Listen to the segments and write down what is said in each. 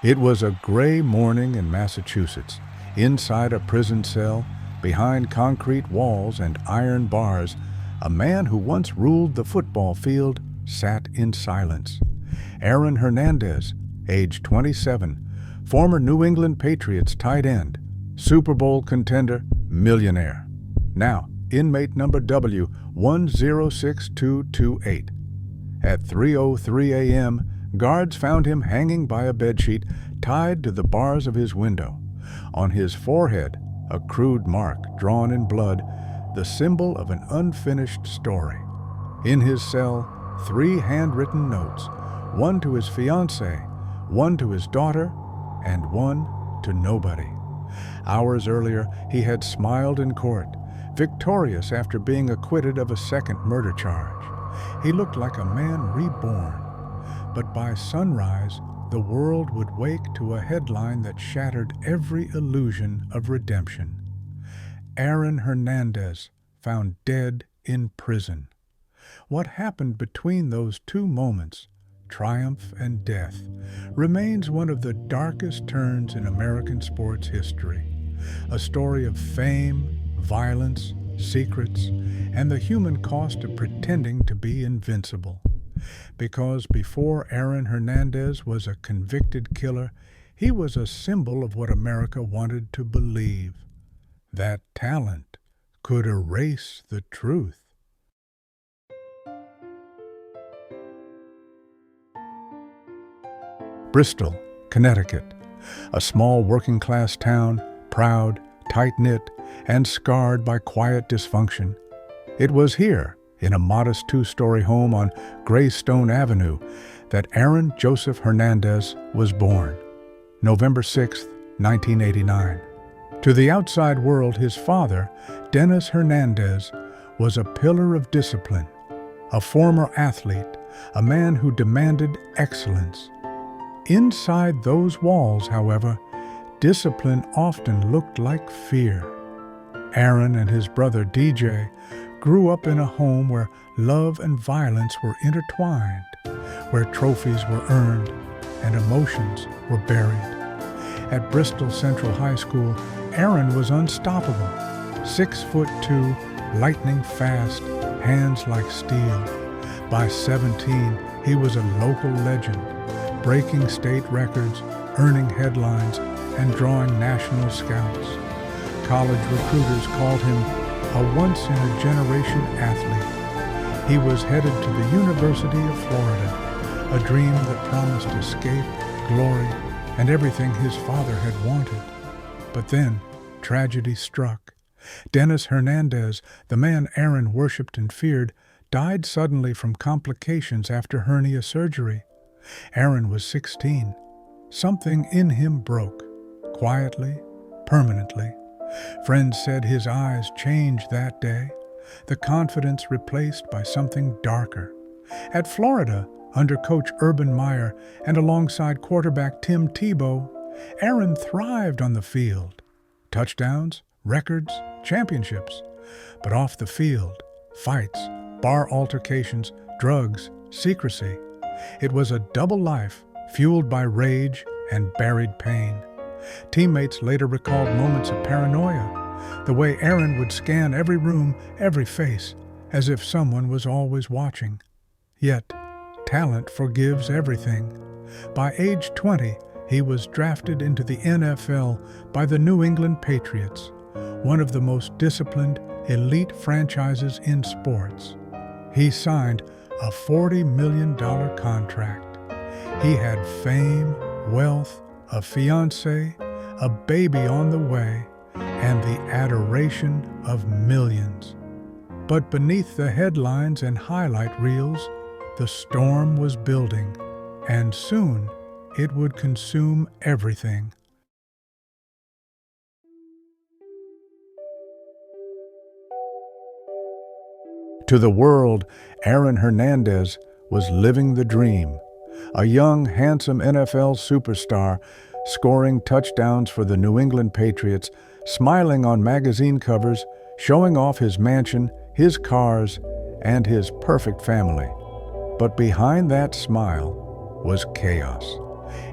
It was a gray morning in Massachusetts. Inside a prison cell, behind concrete walls and iron bars, a man who once ruled the football field sat in silence. Aaron Hernandez, age 27, former New England Patriots tight end, Super Bowl contender, millionaire. Now, inmate number W106228. At 3:03 a.m., guards found him hanging by a bedsheet tied to the bars of his window. On his forehead, a crude mark drawn in blood, the symbol of an unfinished story. In his cell, 3 handwritten notes, one to his fiancée, one to his daughter, and one to nobody. Hours earlier, he had smiled in court, victorious after being acquitted of a second murder charge. He looked like a man reborn. But by sunrise, the world would wake to a headline that shattered every illusion of redemption. Aaron Hernandez found dead in prison. What happened between those two moments, triumph and death, remains one of the darkest turns in American sports history. A story of fame, violence, secrets, and the human cost of pretending to be invincible. Because before Aaron Hernandez was a convicted killer, he was a symbol of what America wanted to believe, that talent could erase the truth. Bristol, Connecticut, a small working-class town, proud, tight-knit, and scarred by quiet dysfunction. It was here, in a modest 2-story home on Greystone Avenue, that Aaron Joseph Hernandez was born, November 6, 1989. To the outside world, his father, Dennis Hernandez, was a pillar of discipline, a former athlete, a man who demanded excellence. Inside those walls, however, discipline often looked like fear. Aaron and his brother DJ grew up in a home where love and violence were intertwined, where trophies were earned and emotions were buried. At Bristol Central High School, Aaron was unstoppable, 6'2", lightning fast, hands like steel. By 17, he was a local legend, breaking state records, earning headlines, and drawing national scouts. College recruiters called him a once-in-a-generation athlete. He was headed to the University of Florida, a dream that promised escape, glory, and everything his father had wanted. But then, tragedy struck. Dennis Hernandez, the man Aaron worshipped and feared, died suddenly from complications after hernia surgery. Aaron was 16. Something in him broke, quietly, permanently. Friends said his eyes changed that day, the confidence replaced by something darker. At Florida, under Coach Urban Meyer and alongside quarterback Tim Tebow, Aaron thrived on the field. Touchdowns, records, championships. But off the field, fights, bar altercations, drugs, secrecy. It was a double life fueled by rage and buried pain. Teammates later recalled moments of paranoia, the way Aaron would scan every room, every face, as if someone was always watching. Yet, talent forgives everything. By age 20, he was drafted into the NFL by the New England Patriots, one of the most disciplined, elite franchises in sports. He signed a $40 million contract. He had fame, wealth, a fiancé, a baby on the way, and the adoration of millions. But beneath the headlines and highlight reels, the storm was building, and soon it would consume everything. To the world, Aaron Hernandez was living the dream. A young, handsome NFL superstar, scoring touchdowns for the New England Patriots, smiling on magazine covers, showing off his mansion, his cars, and his perfect family. But behind that smile was chaos.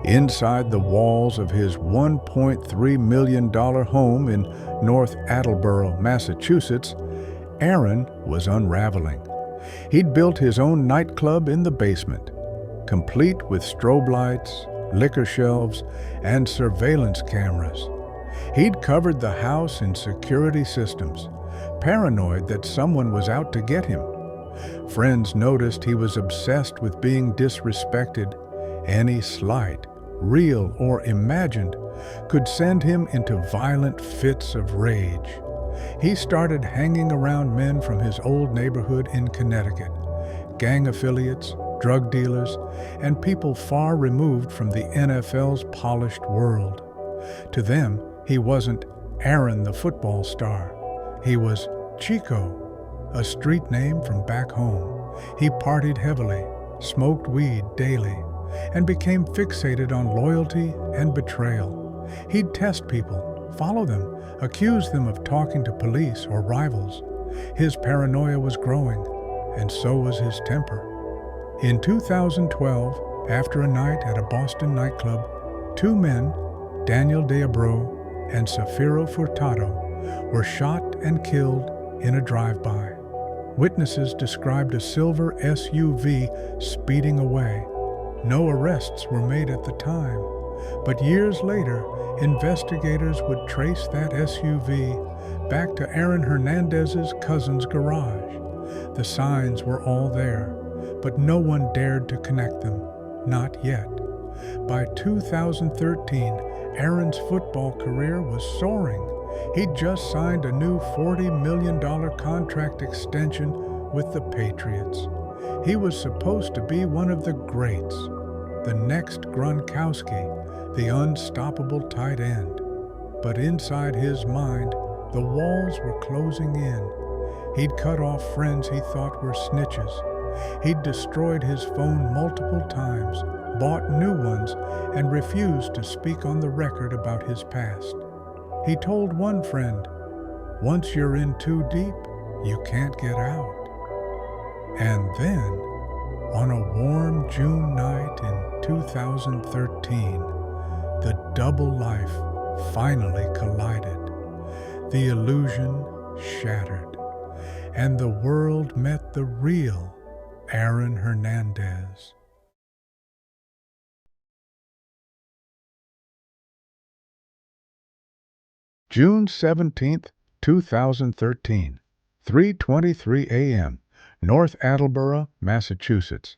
Inside the walls of his $1.3 million home in North Attleboro, Massachusetts, Aaron was unraveling. He'd built his own nightclub in the basement, complete with strobe lights, liquor shelves, and surveillance cameras. He'd covered the house in security systems, paranoid that someone was out to get him. Friends noticed he was obsessed with being disrespected. Any slight, real or imagined, could send him into violent fits of rage. He started hanging around men from his old neighborhood in Connecticut, gang affiliates, drug dealers, and people far removed from the NFL's polished world. To them, he wasn't Aaron the football star. He was Chico, a street name from back home. He partied heavily, smoked weed daily, and became fixated on loyalty and betrayal. He'd test people, follow them, accuse them of talking to police or rivals. His paranoia was growing, and so was his temper. In 2012, after a night at a Boston nightclub, two men, Daniel Deabro and Safiro Furtado, were shot and killed in a drive-by. Witnesses described a silver SUV speeding away. No arrests were made at the time, but years later, investigators would trace that SUV back to Aaron Hernandez's cousin's garage. The signs were all there, but no one dared to connect them, not yet. By 2013, Aaron's football career was soaring. He'd just signed a new $40 million contract extension with the Patriots. He was supposed to be one of the greats, the next Gronkowski, the unstoppable tight end. But inside his mind, the walls were closing in. He'd cut off friends he thought were snitches. He'd destroyed his phone multiple times, bought new ones, and refused to speak on the record about his past. He told one friend, "Once you're in too deep, you can't get out." And then, on a warm June night in 2013, the double life finally collided. The illusion shattered, and the world met the real Aaron Hernandez. June 17th, 2013, 3:23 a.m., North Attleboro, Massachusetts.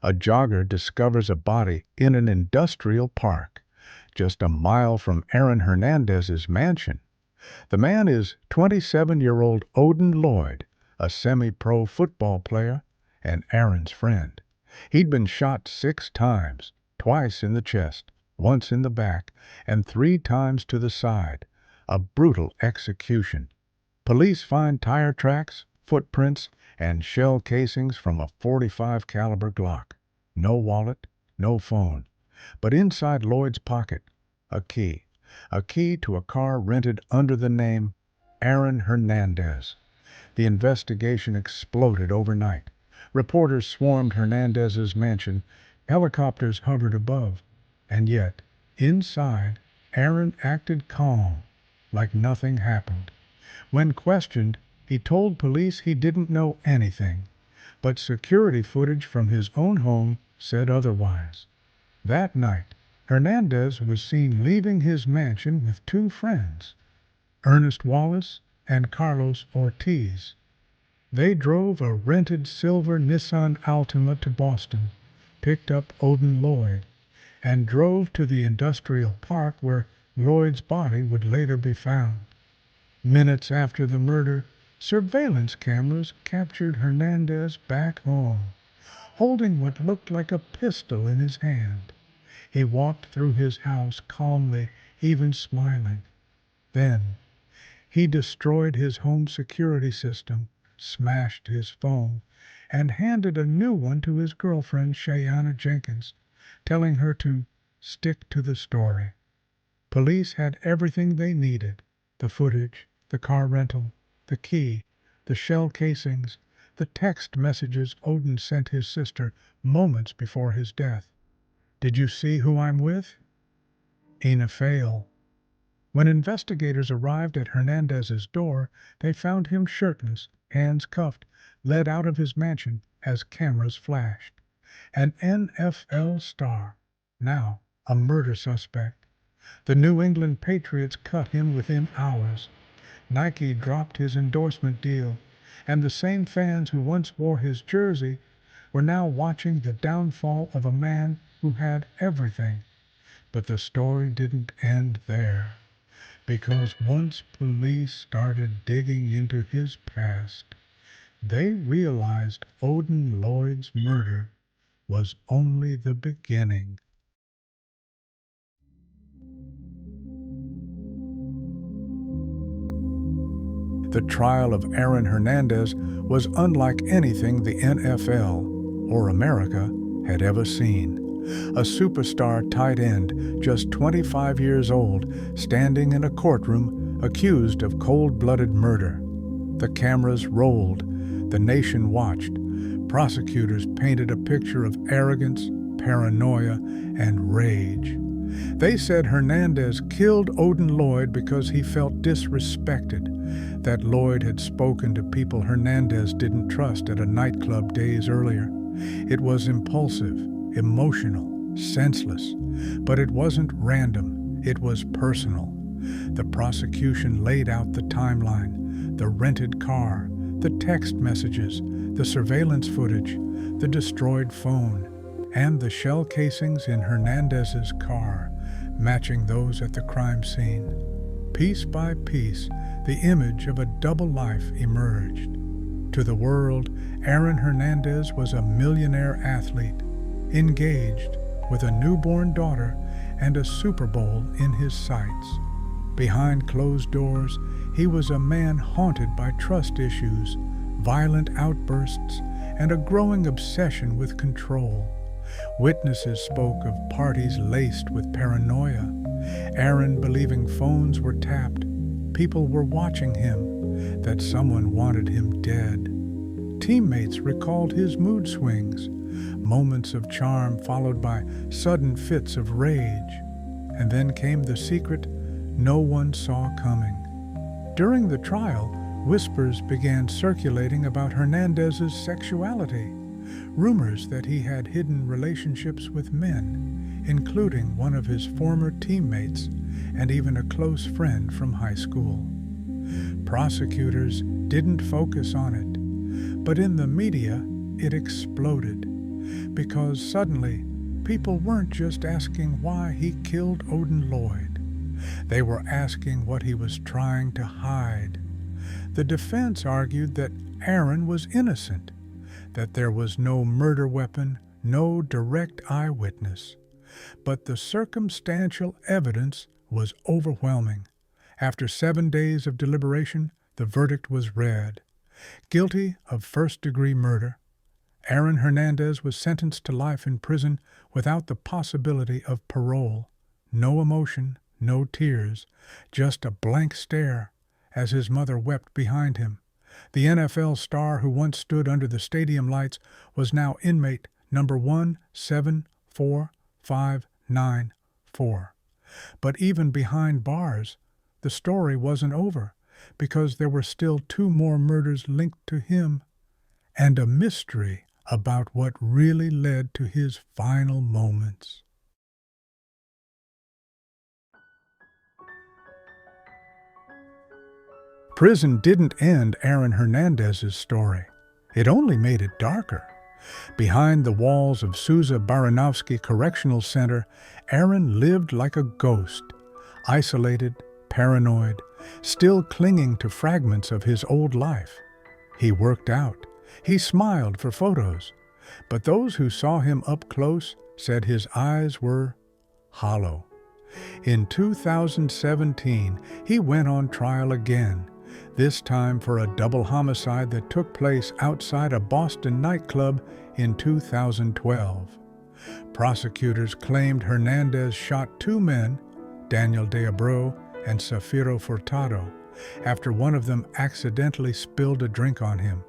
A jogger discovers a body in an industrial park, just a mile from Aaron Hernandez's mansion. The man is 27-year-old Odin Lloyd, a semi-pro football player and Aaron's friend. He'd been shot 6 times, twice in the chest, once in the back, and 3 times to the side. A brutal execution. Police find tire tracks, footprints, and shell casings from a .45 caliber Glock. No wallet, no phone. But inside Lloyd's pocket, a key. A key to a car rented under the name Aaron Hernandez. The investigation exploded overnight. Reporters swarmed Hernandez's mansion. Helicopters hovered above. And yet, inside, Aaron acted calm, like nothing happened. When questioned, he told police he didn't know anything, but security footage from his own home said otherwise. That night, Hernandez was seen leaving his mansion with 2 friends, Ernest Wallace and Carlos Ortiz. They drove a rented silver Nissan Altima to Boston, picked up Odin Lloyd, and drove to the industrial park where Lloyd's body would later be found. Minutes after the murder, surveillance cameras captured Hernandez back home, holding what looked like a pistol in his hand. He walked through his house calmly, even smiling. Then, he destroyed his home security system, smashed his phone, and handed a new one to his girlfriend, Shayana Jenkins, telling her to stick to the story. Police had everything they needed: the footage, the car rental, the key, the shell casings, the text messages Odin sent his sister moments before his death. Did you see who I'm with? Ina Fail. When investigators arrived at Hernandez's door, they found him shirtless, hands cuffed, led out of his mansion as cameras flashed. An NFL star, now a murder suspect. The New England Patriots cut him within hours. Nike dropped his endorsement deal, and the same fans who once wore his jersey were now watching the downfall of a man who had everything. But the story didn't end there, because once police started digging into his past, they realized Odin Lloyd's murder was only the beginning. The trial of Aaron Hernandez was unlike anything the NFL, or America, had ever seen. A superstar tight end, just 25 years old, standing in a courtroom accused of cold-blooded murder. The cameras rolled. The nation watched. Prosecutors painted a picture of arrogance, paranoia, and rage. They said Hernandez killed Odin Lloyd because he felt disrespected, that Lloyd had spoken to people Hernandez didn't trust at a nightclub days earlier. It was impulsive, emotional, senseless, but it wasn't random, it was personal. The prosecution laid out the timeline, the rented car, the text messages, the surveillance footage, the destroyed phone, and the shell casings in Hernandez's car, matching those at the crime scene. Piece by piece, the image of a double life emerged. To the world, Aaron Hernandez was a millionaire athlete, engaged, with a newborn daughter and a Super Bowl in his sights. Behind closed doors, he was a man haunted by trust issues, violent outbursts, and a growing obsession with control. Witnesses spoke of parties laced with paranoia. Aaron believing phones were tapped, people were watching him, that someone wanted him dead. Teammates recalled his mood swings, moments of charm followed by sudden fits of rage. And then came the secret no one saw coming. During the trial, whispers began circulating about Hernandez's sexuality. Rumors that he had hidden relationships with men, including one of his former teammates and even a close friend from high school. Prosecutors didn't focus on it, but in the media it exploded, because suddenly people weren't just asking why he killed Odin Lloyd. They were asking what he was trying to hide. The defense argued that Aaron was innocent, that there was no murder weapon, no direct eyewitness. But the circumstantial evidence was overwhelming. After 7 days of deliberation, the verdict was read. Guilty of first-degree murder, Aaron Hernandez was sentenced to life in prison without the possibility of parole. No emotion, no tears, just a blank stare as his mother wept behind him. The NFL star who once stood under the stadium lights was now inmate number 174594. But even behind bars, the story wasn't over, because there were still 2 more murders linked to him, and a mystery about what really led to his final moments. Prison didn't end Aaron Hernandez's story. It only made it darker. Behind the walls of Sousa Baranovsky Correctional Center, Aaron lived like a ghost, isolated, paranoid, still clinging to fragments of his old life. He worked out. He smiled for photos. But those who saw him up close said his eyes were hollow. In 2017, he went on trial again, this time for a double homicide that took place outside a Boston nightclub in 2012. Prosecutors claimed Hernandez shot 2 men, Daniel Deabreu and Safiro Furtado, after one of them accidentally spilled a drink on him.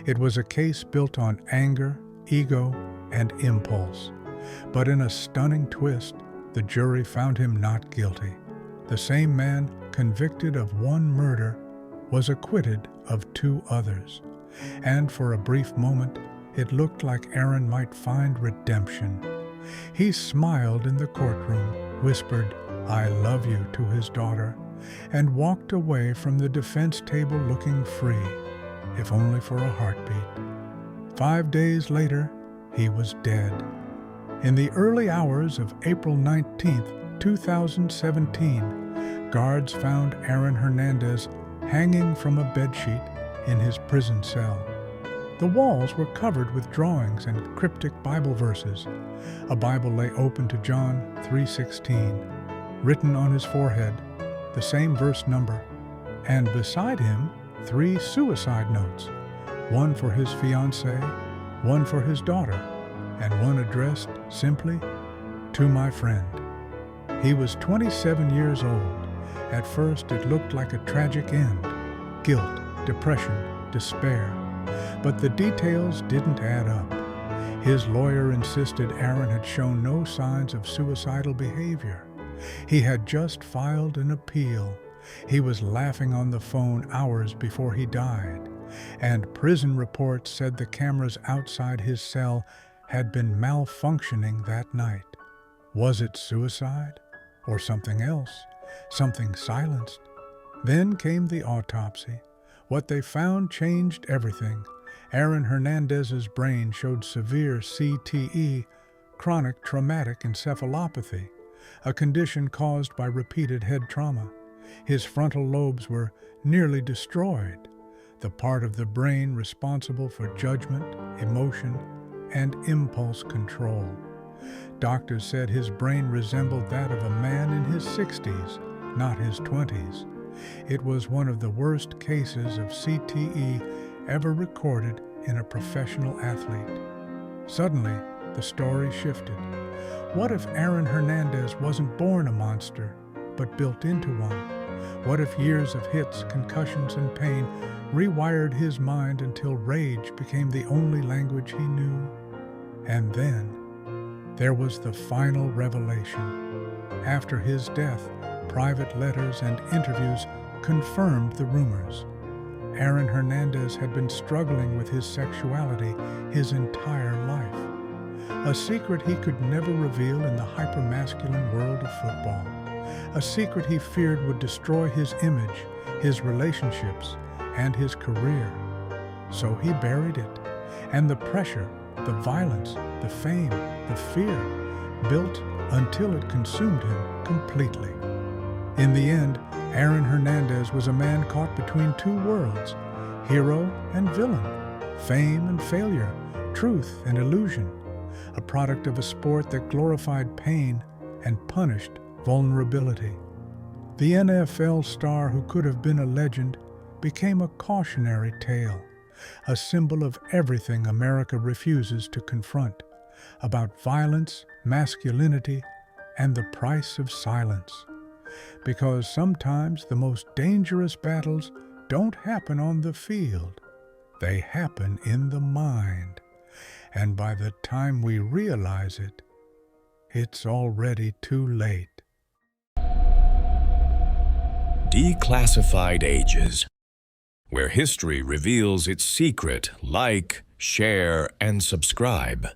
It was a case built on anger, ego, and impulse. But in a stunning twist, the jury found him not guilty. The same man convicted of one murder was acquitted of 2 others. And for a brief moment, it looked like Aaron might find redemption. He smiled in the courtroom, whispered, "I love you," to his daughter, and walked away from the defense table looking free, if only for a heartbeat. 5 days later, he was dead. In the early hours of April 19, 2017, guards found Aaron Hernandez hanging from a bedsheet in his prison cell. The walls were covered with drawings and cryptic Bible verses. A Bible lay open to John 3:16, written on his forehead, the same verse number, and beside him 3 suicide notes, one for his fiancée, one for his daughter, and one addressed simply, "To my friend." He was 27 years old. At first it looked like a tragic end, guilt, depression, despair. But the details didn't add up. His lawyer insisted Aaron had shown no signs of suicidal behavior. He had just filed an appeal. He was laughing on the phone hours before he died. And prison reports said the cameras outside his cell had been malfunctioning that night. Was it suicide? Or something else? Something silenced? Then came the autopsy. What they found changed everything. Aaron Hernandez's brain showed severe CTE, chronic traumatic encephalopathy, a condition caused by repeated head trauma. His frontal lobes were nearly destroyed, the part of the brain responsible for judgment, emotion, and impulse control. Doctors said his brain resembled that of a man in his 60s, not his 20s. It was one of the worst cases of CTE ever recorded in a professional athlete. Suddenly, the story shifted. What if Aaron Hernandez wasn't born a monster, but built into one? What if years of hits, concussions, and pain rewired his mind until rage became the only language he knew? And then, there was the final revelation. After his death, private letters and interviews confirmed the rumors. Aaron Hernandez had been struggling with his sexuality his entire life. A secret he could never reveal in the hypermasculine world of football. A secret he feared would destroy his image, his relationships, and his career. So he buried it. And the pressure, the violence, the fame, the fear built until it consumed him completely. In the end, Aaron Hernandez was a man caught between 2 worlds, hero and villain, fame and failure, truth and illusion, a product of a sport that glorified pain and punished vulnerability. The NFL star who could have been a legend became a cautionary tale, a symbol of everything America refuses to confront, about violence, masculinity, and the price of silence. Because sometimes the most dangerous battles don't happen on the field. They happen in the mind. And by the time we realize it, it's already too late. Declassified Ages, where history reveals its secret. Like, share, and subscribe.